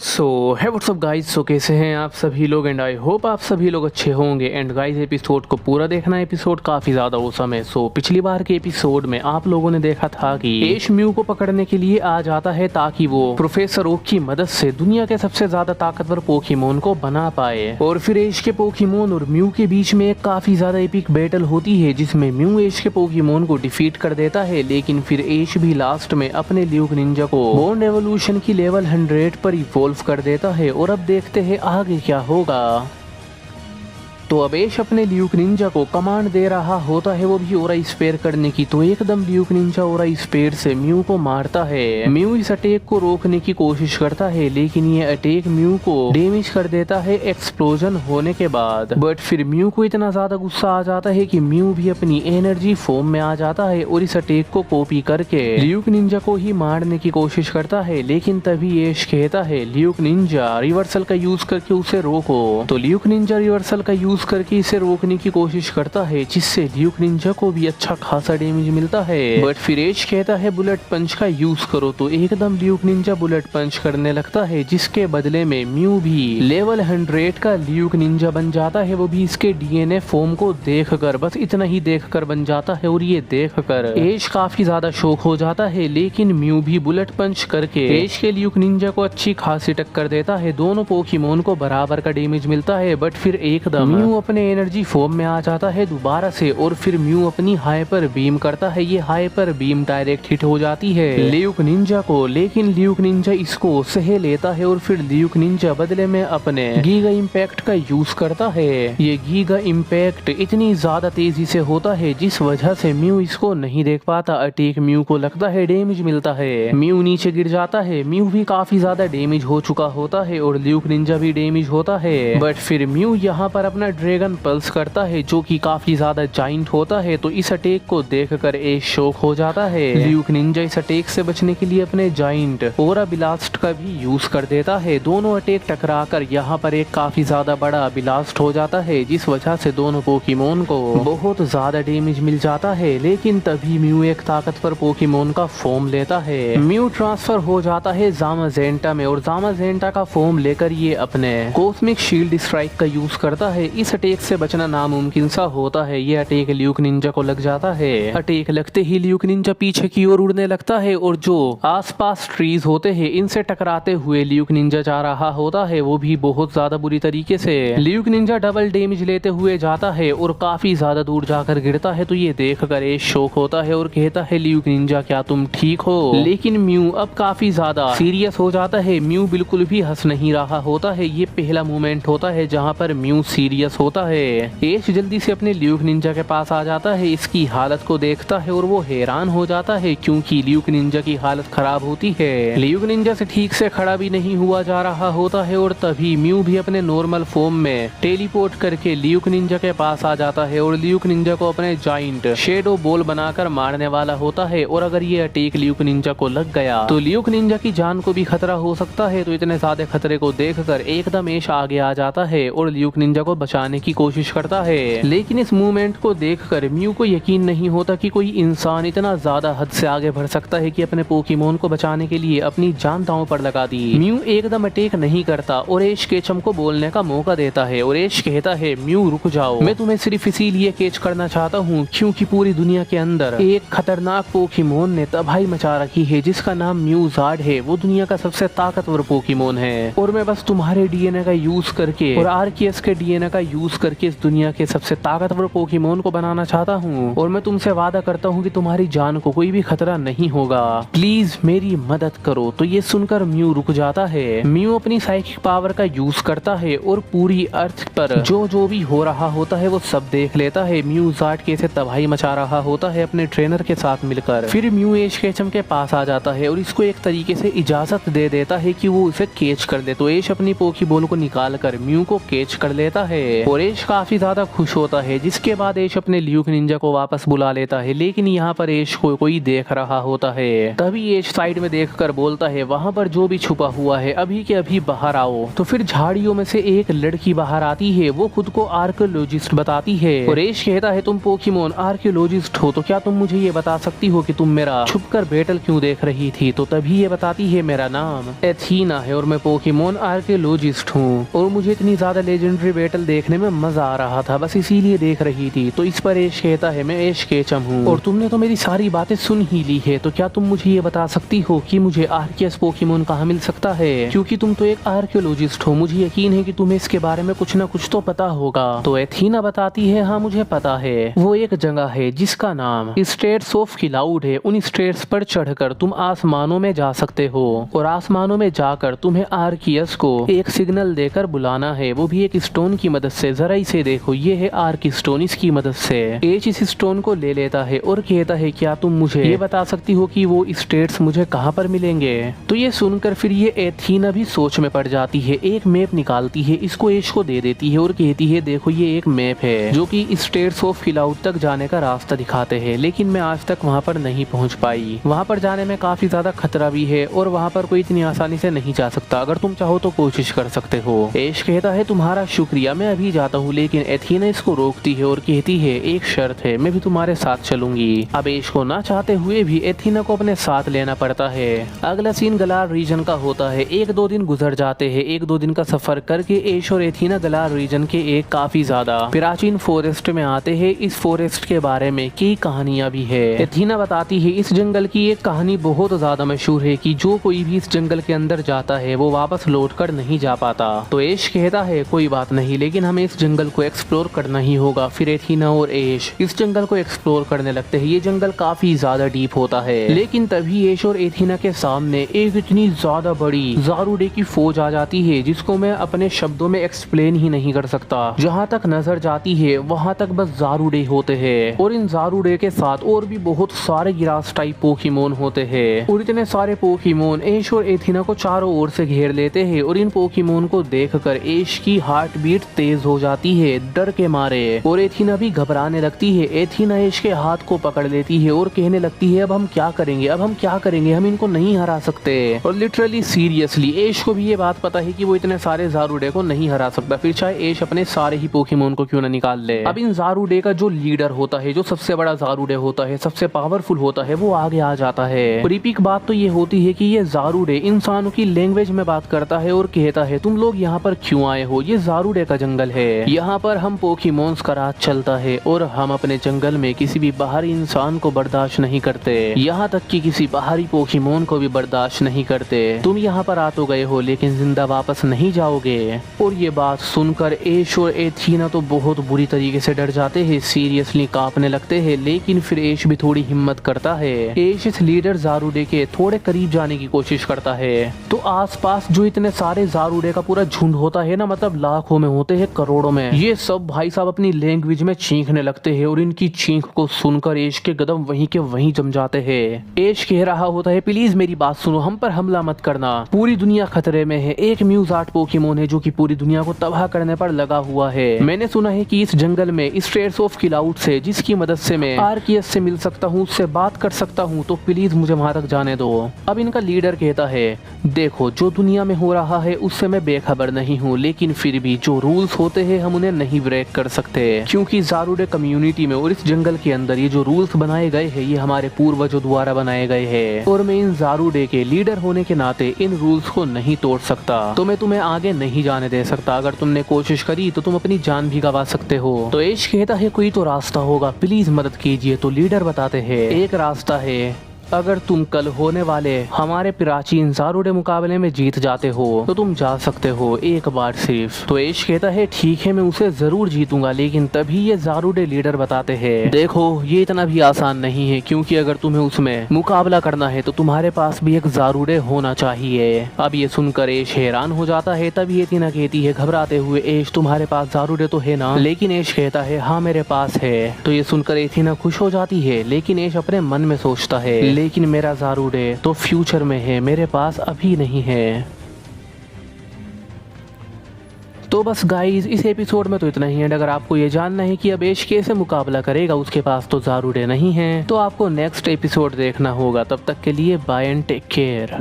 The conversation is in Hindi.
सो है व्हाट्सअप गाइज। सो कैसे हैं आप सभी लोग एंड आई होप आप सभी लोग अच्छे होंगे। एंड गाइज एपिसोड को पूरा देखना, एपिसोड काफ़ी ज़्यादा औसम है। सो पिछली बार के एपिसोड में आप लोगों ने देखा था कि एश म्यू को पकड़ने के लिए आ जाता है ताकि वो प्रोफेसर ओक की मदद से दुनिया के सबसे ज़्यादा ताकतवर पोकेमोन को बना पाए। और फिर एश के पोकेमोन और म्यू के बीच में एक काफ़ी ज़्यादा एपिक बैटल होती है जिसमें म्यू एश के पोकेमोन को डिफीट कर देता है। लेकिन फिर एश भी लास्ट में अपने ल्यूक निंजा को बॉन्ड एवोल्यूशन की लेवल 100 पर इवॉल्व कर देता है। और अब देखते हैं आगे क्या होगा। तो अब एश अपने ल्यूक निंजा को कमांड दे रहा होता है, वो भी ओरा स्पेयर करने की। तो एकदम ल्यूक निंजा ओरा स्पेयर से म्यू को मारता है। म्यू इस अटैक को रोकने की कोशिश करता है लेकिन ये अटैक म्यू को डैमेज कर देता है एक्सप्लोजन होने के बाद। बट फिर म्यू को इतना ज्यादा गुस्सा आ जाता है कि म्यू भी अपनी एनर्जी फॉर्म में आ जाता है और इस अटैक को कॉपी करके ल्यूक निंजा को ही मारने की कोशिश करता है। लेकिन तभी एश कहता है ल्यूक निंजा रिवर्सल का यूज करके उसे रोको। तो ल्यूक निंजा रिवर्सल का यूज करके इसे रोकने की कोशिश करता है जिससे ल्यूक निंजा को भी अच्छा खासा डैमेज मिलता है। बट फिर एश कहता है बुलेट पंच का यूज करो। तो एकदम ल्यूक निंजा बुलेट पंच करने लगता है जिसके बदले में म्यू भी लेवल 100 का ल्यूक निंजा बन जाता है। वो भी इसके डीएनए फॉर्म को देखकर, बस इतना ही देखकर बन जाता है। और ये देखकर एश काफी ज्यादा शॉक हो जाता है। लेकिन म्यू भी बुलेट पंच करके एश के ल्यूक निंजा को अच्छी खासी टक्कर देता है। दोनों पोकेमोन को बराबर का डैमेज मिलता है। बट फिर एकदम म्यू अपने एनर्जी फॉर्म में आ जाता है दोबारा से और फिर म्यू अपनी हाइपर बीम करता है। ये हाइपर बीम डायरेक्ट हिट हो जाती है ल्यूक निंजा को। लेकिन ल्यूक निंजा इसको सह लेता है और फिर ल्यूक निंजा बदले में अपने गीगा इम्पैक्ट का यूज करता है। ये गीगा इम्पैक्ट इतनी ज्यादा तेजी से होता है जिस वजह से म्यू इसको नहीं देख पाता। अटैक म्यू को लगता है डैमेज मिलता है, म्यू नीचे गिर जाता है। म्यू भी काफी ज्यादा डैमेज हो चुका होता है और ल्यूक निंजा भी डैमेज होता है। बट फिर म्यू यहाँ पर अपना ड्रैगन पल्स करता है जो कि काफी ज्यादा जाइंट होता है। तो इस अटैक को देखकर एश शॉक हो जाता है। ल्यूक निंजा इस अटैक से बचने के लिए अपने जाइंट ओरा ब्लास्ट का भी यूज कर देता है। दोनों अटैक टकराकर यहाँ पर एक काफी ज्यादा बड़ा ब्लास्ट हो जाता है जिस वजह से दोनों पोकेमोन को बहुत ज्यादा डैमेज मिल जाता है। लेकिन तभी म्यू एक ताकतवर पोकेमोन का फॉर्म लेता है। म्यू ट्रांसफर हो जाता है ज़ामाज़ेंटा में और ज़ामाज़ेंटा का फॉर्म लेकर ये अपने कॉस्मिक शील्ड स्ट्राइक का यूज करता है। इस अटैक से बचना नामुमकिन सा होता है। ये अटैक ल्यूक निंजा को लग जाता है। अटैक लगते ही ल्यूक निंजा पीछे की ओर उड़ने लगता है और जो आसपास ट्रीज होते हैं इनसे टकराते हुए ल्यूक निंजा जा रहा होता है, वो भी बहुत ज्यादा बुरी तरीके से। ल्यूक निंजा डबल डैमेज लेते हुए जाता है और काफी ज्यादा दूर जाकर गिरता है। तो ये देखकर एश शॉक होता है और कहता है ल्यूक निंजा क्या तुम ठीक हो। लेकिन म्यू अब काफी ज्यादा सीरियस हो जाता है। म्यू बिल्कुल भी हंस नहीं रहा होता है। ये पहला मोमेंट होता है जहाँ पर म्यू सीरियस होता है। एश जल्दी से अपने ल्यूक निंजा के पास आ जाता है, इसकी हालत को देखता है और वो हैरान हो जाता है क्योंकि ल्यूक निंजा की हालत खराब होती है। ल्यूक निंजा से ठीक से खड़ा भी नहीं हुआ जा रहा होता है और तभी म्यू भी अपने नॉर्मल फॉर्म में टेलीपोर्ट करके ल्यूक निंजा के पास आ जाता है और ल्यूक निंजा को अपने जाइंट शेडो बॉल बनाकर मारने वाला होता है। और अगर ये अटैक ल्यूक निंजा को लग गया तो ल्यूक निंजा की जान को भी खतरा हो सकता है। तो इतने ज्यादा खतरे को देखकर एकदम एश आगे आ जाता है और ल्यूक निंजा को बचाने की कोशिश करता है। लेकिन इस मूवमेंट को देखकर म्यू को यकीन नहीं होता कि कोई इंसान इतना ज्यादा हद से आगे बढ़ सकता है कि अपने पोकेमोन को बचाने के लिए अपनी जान दांव पर लगा दी। म्यू एकदम अटैक नहीं करता और एश केचम को बोलने का मौका देता है और एश कहता है म्यू रुक जाओ, मैं तुम्हें सिर्फ इसीलिए कैच करना चाहता हूँ क्योंकि पूरी दुनिया के अंदर एक खतरनाक पोकेमोन ने तबाही मचा रखी है जिसका नाम म्यूज़ार्ड है। वो दुनिया का सबसे ताकतवर पोकेमोन है और मैं बस तुम्हारे डीएनए का यूज करके और आर्कियस के डीएनए का यूज करके इस दुनिया के सबसे ताकतवर पोकेमोन को बनाना चाहता हूँ और मैं तुमसे वादा करता हूँ कि तुम्हारी जान को कोई भी खतरा नहीं होगा, प्लीज मेरी मदद करो। तो ये सुनकर म्यू रुक जाता है। म्यू अपनी साइकिक पावर का यूज करता है और पूरी अर्थ पर जो भी हो रहा होता है वो सब देख लेता है। म्यूज़ार्ड कैसे तबाही मचा रहा होता है अपने ट्रेनर के साथ मिलकर। फिर म्यू एश केचम के पास आ जाता है और इसको एक तरीके से इजाजत दे देता है कि वो उसे कैच कर दे। तो एश अपनी पोकी बॉल को निकाल कर म्यू को कैच कर लेता है। और ऐश काफी ज्यादा खुश होता है, जिसके बाद ऐश अपने ल्यूक निंजा को वापस बुला लेता है। लेकिन यहाँ पर ऐश को कोई देख रहा होता है। तभी ऐश साइड में देखकर बोलता है, वहाँ पर जो भी छुपा हुआ है अभी के अभी बाहर आओ। तो फिर झाड़ियों में से एक लड़की बाहर आती है, वो खुद को आर्कियोलॉजिस्ट बताती है। और ऐश कहता है, तुम पोकेमोन आर्कियोलॉजिस्ट हो तो क्या तुम मुझे ये बता सकती हो कि तुम मेरा छुपकर बैटल क्यों देख रही थी। तो तभी ये बताती है, मेरा नाम एथीना है और मैं पोकेमोन आर्कियोलॉजिस्ट हूँ और मुझे इतनी ज्यादा लेजेंडरी बैटल देखने में मजा आ रहा था, बस इसीलिए देख रही थी। तो इस पर ऐश कहता है, मैं ऐश केचम हूँ और तुमने तो मेरी सारी बातें सुन ही ली है, तो क्या तुम मुझे ये बता सकती हो कि मुझे आर्कियस पोकेमोन कहाँ मिल सकता है, क्योंकि तुम तो एक आर्कियोलॉजिस्ट हो, मुझे यकीन है कि तुम्हें इसके बारे में कुछ न कुछ तो पता होगा। तो एथीना बताती है, हाँ मुझे पता है, वो एक जगह है जिसका नाम स्टेट्स ऑफ क्लाउड है। उन स्टेट्स पर चढ़कर तुम आसमानों में जा सकते हो और आसमानों में जाकर तुम्हें आर्कियस को एक सिग्नल देकर बुलाना है, वो भी एक स्टोन की मदद से। जरा इसे देखो, ये है आर्क स्टोन, इसकी मदद से एच इस स्टोन को ले लेता है और कहता है, क्या तुम मुझे ये बता सकती हो कि वो स्टेट्स मुझे कहाँ पर मिलेंगे। तो ये सुनकर फिर ये एथीना भी सोच में पड़ जाती है, एक मैप निकालती है, इसको एश को दे देती है और कहती है, देखो ये एक मैप है जो कि स्टेट्स ऑफ क्लाउड तक जाने का रास्ता दिखाते हैं, लेकिन मैं आज तक वहाँ पर नहीं पहुँच पाई। वहाँ पर जाने में काफी ज्यादा खतरा भी है और वहाँ पर कोई इतनी आसानी से नहीं जा सकता, अगर तुम चाहो तो कोशिश कर सकते हो। ऐश कहता है, तुम्हारा शुक्रिया, मैं अभी जाता हूँ। लेकिन एथीना इसको रोकती है और कहती है, एक शर्त है, मैं भी तुम्हारे साथ चलूंगी। अब ऐश को ना चाहते हुए भी एथीना को अपने साथ लेना पड़ता है। अगला सीन गलार रीजन का होता है। एक दो दिन गुजर जाते हैं, एक दो दिन का सफर करके ऐश और एथीना गलार रीजन के एक काफी ज्यादा प्राचीन फॉरेस्ट में आते हैं। इस फॉरेस्ट के बारे में कई कहानियां भी है। एथीना बताती है, इस जंगल की एक कहानी बहुत ज्यादा मशहूर है कि जो कोई भी इस जंगल के अंदर जाता है वो वापस लौटकर नहीं जा पाता। तो ऐश कहता है, कोई बात नहीं, लेकिन हमें इस जंगल को एक्सप्लोर करना ही होगा। फिर एथीना और ऐश इस जंगल को एक्सप्लोर करने लगते हैं। ये जंगल काफी ज्यादा डीप होता है, लेकिन तभी ऐश और एथीना के सामने एक इतनी ज्यादा बड़ी ज़ारुडे की फौज आ जाती है, जिसको मैं अपने शब्दों में एक्सप्लेन ही नहीं कर सकता। जहाँ तक नजर जाती है वहाँ तक बस ज़ारुडे होते हैं और इन ज़ारुडे के साथ और भी बहुत सारे गिरास टाइप पोकेमोन होते हैं और इतने सारे पोकेमोन ऐश और एथीना को चारों ओर से घेर लेते हैं। और इन पोकेमोन को देखकर ऐश की हार्ट बीट तेज हो जाती है डर के मारे और एथीना भी घबराने लगती है। एथीना ऐश के हाथ को पकड़ लेती है और कहने लगती है, अब हम क्या करेंगे, अब हम क्या करेंगे, हम इनको नहीं हरा सकते। और लिटरली सीरियसली ऐश को भी ये बात पता है कि वो इतने सारे ज़ारुडे को नहीं हरा सकता, फिर चाहे ऐश अपने सारे ही पोकेमोन को क्यों ना निकाल ले। अब इन ज़ारुडे का जो लीडर होता है, जो सबसे बड़ा ज़ारुडे होता है, सबसे पावरफुल होता है, वो आगे आ जाता है। और एपिक बात तो ये होती है कि ये ज़ारुडे इंसानों की लैंग्वेज में बात करता है और कहता है, तुम लोग यहाँ पर क्यों आए हो, ये ज़ारुडे का जंगल है, यहाँ पर हम पोकेमोन्स का राज चलता है और हम अपने जंगल में किसी भी बाहरी इंसान को बर्दाश्त नहीं करते, यहाँ तक कि किसी बाहरी पोकेमोन को भी बर्दाश्त नहीं करते। तुम यहाँ पर आ तो गए हो लेकिन जिंदा वापस नहीं जाओगे। और ये बात सुनकर ऐश और एथीना तो बहुत बुरी तरीके से डर जाते हैं, सीरियसली कांपने लगते हैं। लेकिन फिर ऐश भी थोड़ी हिम्मत करता है। ऐश इस लीडर ज़ारुडे के थोड़े करीब जाने की कोशिश करता है। तो आसपास जो इतने सारे ज़ारुडे का पूरा झुंड होता है ना, मतलब लाखों में होते हैं, करोड़ों में, ये सब भाई साहब अपनी लैंग्वेज में चीखने लगते हैं और इनकी चीख को सुनकर ऐश के कदम वहीं के वहीं जम जाते हैं। ऐश कह रहा होता है, प्लीज मेरी बात सुनो, हम पर हमला मत करना, पूरी दुनिया खतरे में है। एक म्यूज़ार्ट पोकेमोन है जो कि पूरी दुनिया को तबाह करने पर लगा हुआ है। मैंने सुना है कि इस जंगल में स्टेट्स ऑफ क्लाउड से, जिसकी मदद से मैं आर्कियस से मिल सकता हूँ, उससे बात कर सकता हूँ, तो प्लीज मुझे वहां तक जाने दो। अब इनका लीडर कहता है, देखो जो दुनिया में हो रहा है उससे मैं बेखबर नहीं हूँ, लेकिन फिर भी जो रूल्स होते हैं हम उन्हें नहीं ब्रेक कर सकते, क्योंकि ज़ारुडे कम्युनिटी में और इस जंगल के अंदर ये जो रूल्स बनाए गए हैं ये हमारे पूर्वजों द्वारा बनाए गए हैं और मैं इन ज़ारुडे के लीडर होने के नाते इन रूल्स को नहीं तोड़ सकता। तो मैं तुम्हें आगे नहीं जाने दे सकता, अगर तुमने कोशिश करी तो तुम अपनी जान भी गंवा सकते हो। तो ऐश कहता है, कोई तो रास्ता होगा, प्लीज मदद कीजिए। तो लीडर बताते हैं, एक रास्ता है, अगर तुम कल होने वाले हमारे प्राचीन ज़ारुडे मुकाबले में जीत जाते हो तो तुम जा सकते हो एक बार सिर्फ। तो ऐश कहता है, ठीक है मैं उसे जरूर जीतूंगा। लेकिन तभी ये ज़ारुडे लीडर बताते हैं, देखो ये इतना भी आसान नहीं है, क्योंकि अगर तुम्हें उसमें मुकाबला करना है तो तुम्हारे पास भी एक ज़ारुडे होना चाहिए। अब ये सुनकर ऐश हैरान हो जाता है। तभी एथीना कहती है घबराते हुए, ऐश तुम्हारे पास ज़ारुडे तो है ना? लेकिन ऐश कहता है, हाँ मेरे पास है। तो ये सुनकर एथीना खुश हो जाती है, लेकिन ऐश अपने मन में सोचता है, लेकिन मेरा ज़ारुडे तो फ्यूचर में है, मेरे पास अभी नहीं है। तो तो बस गाइज इस एपिसोड में तो इतना ही है। अगर आपको ये जानना है कि अब ऐश कैसे मुकाबला करेगा, उसके पास तो ज़ारुडे नहीं है, तो आपको नेक्स्ट एपिसोड देखना होगा। तब तक के लिए बाय एंड टेक केयर।